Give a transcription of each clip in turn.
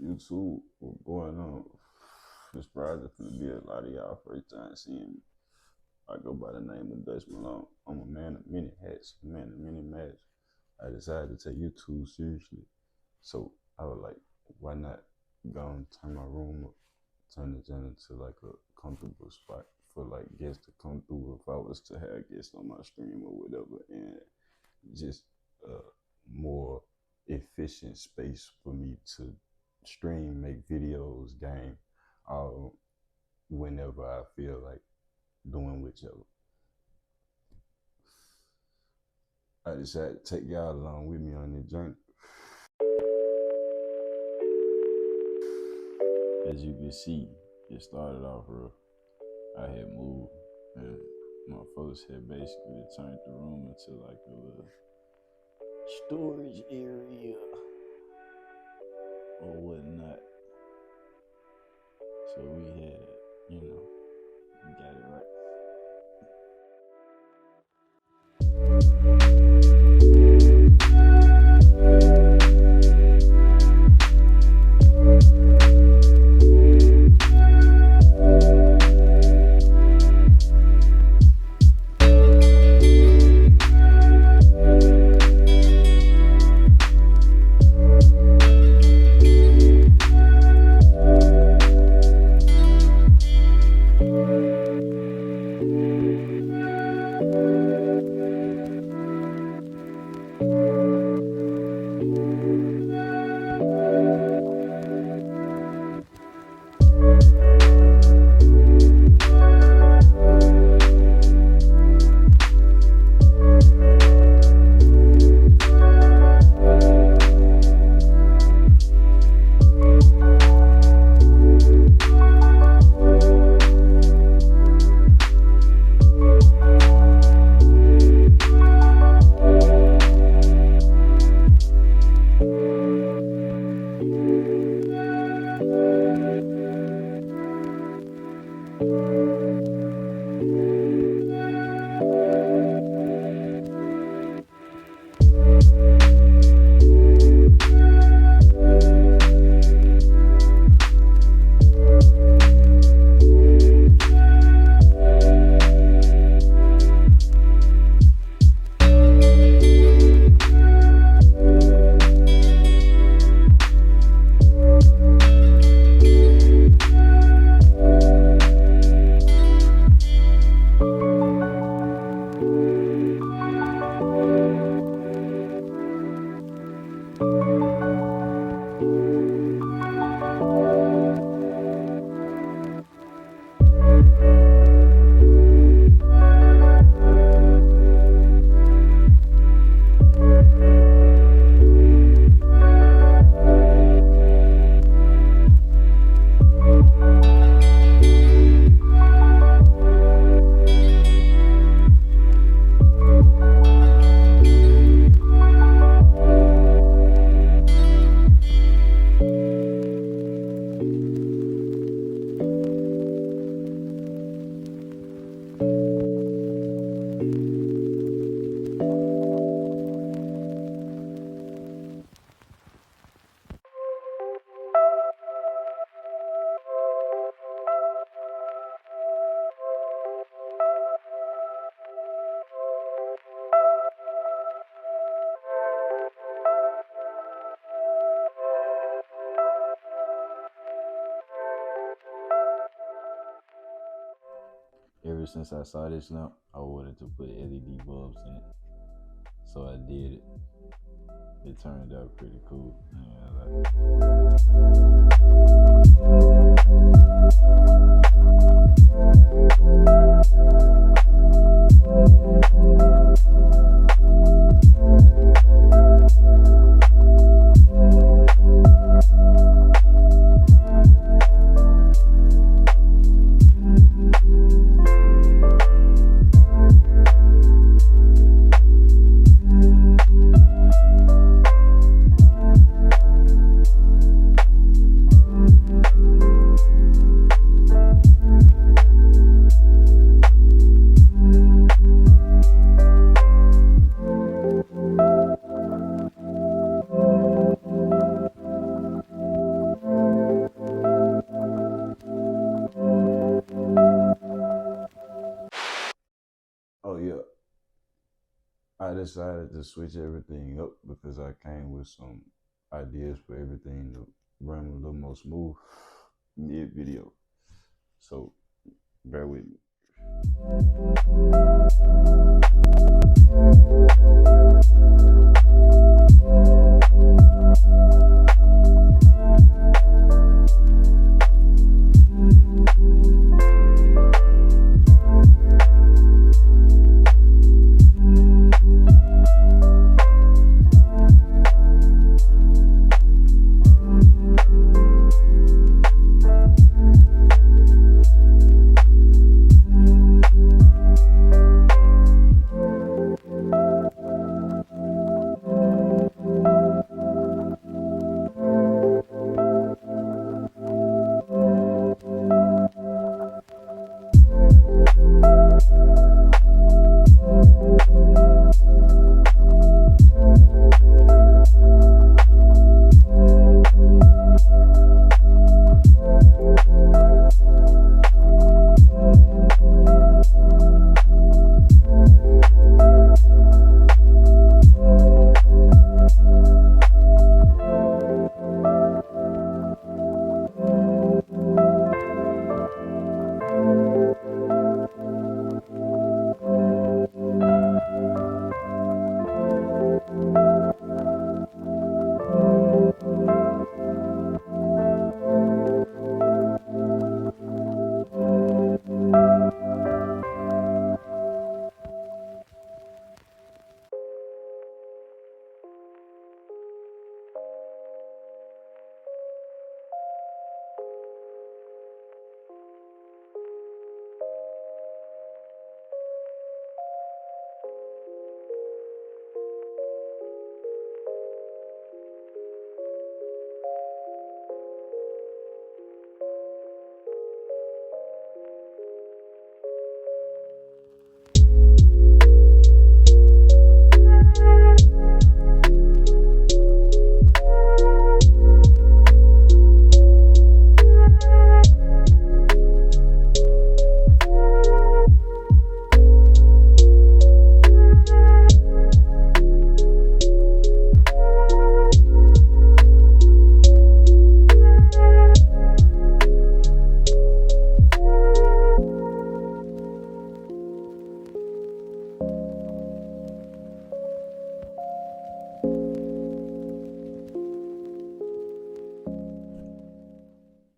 YouTube, what's going on? It's probably gonna be a lot of y'all first time seeing me. I go by the name of Dutch Malone. I'm a man of many hats, a man of many masks. I decided to take YouTube seriously. So I was like, why not go and turn my room up, turn it into like a comfortable spot for like guests to come through if I was to have guests on my stream or whatever, and just a more efficient space for me to stream, make videos, game, all whenever I feel like doing whichever. I decided to take y'all along with me on this journey. As you can see, it started off rough. I had moved and my folks had basically turned the room into like a little storage area or whatnot. So we had, got it right. Ever since I saw this lamp, I wanted to put LED bulbs in it. So I did it. It turned out pretty cool. decided to switch everything up because I came with some ideas for everything to run a little more smooth mid video. So bear with me.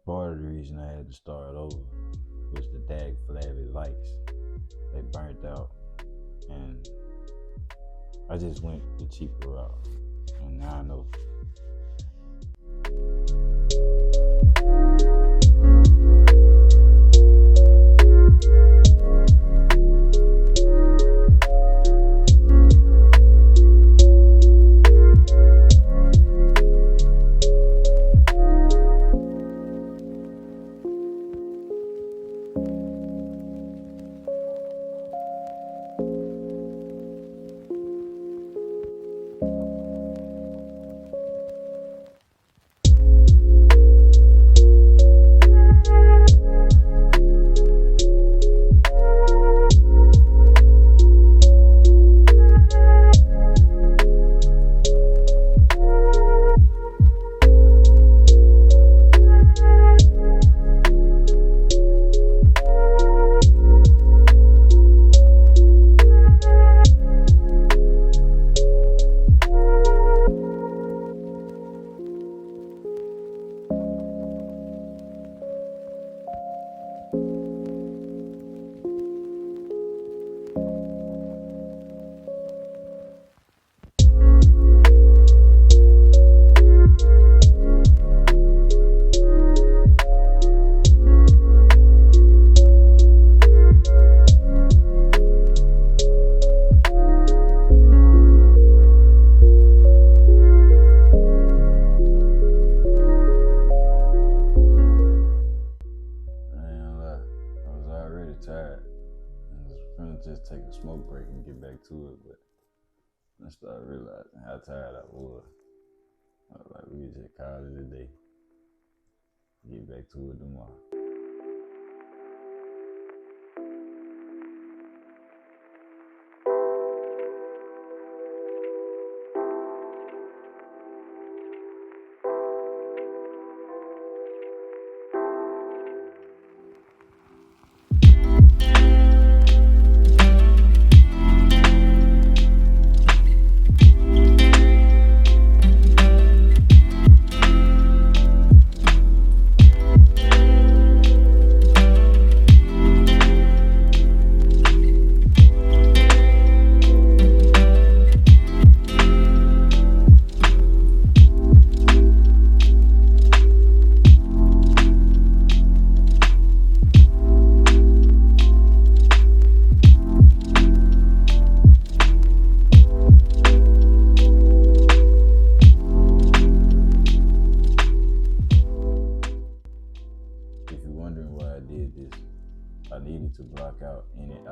Part of the reason I had to start over was the dag flabby lights. They burnt out, and I just went the cheaper route, and now I know. Tired. I was gonna just take a smoke break and get back to it, but I started realizing how tired I was. I was like, we just call it a day. Get back to it tomorrow.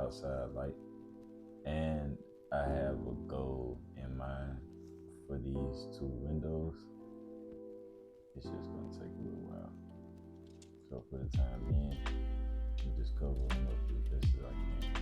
outside light. And I have a goal in mind for these 2 windows. It's just gonna take a little while. So for the time being, we just cover them up as best as I can.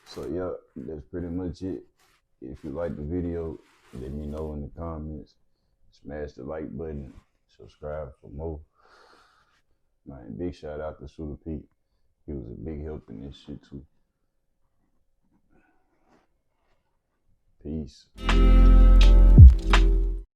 So yeah, that's pretty much it. If you like the video, let me know in the comments. Smash the like button. Subscribe for more. Man, big shout out to Suda Pete. He was a big help in this shit too. Peace.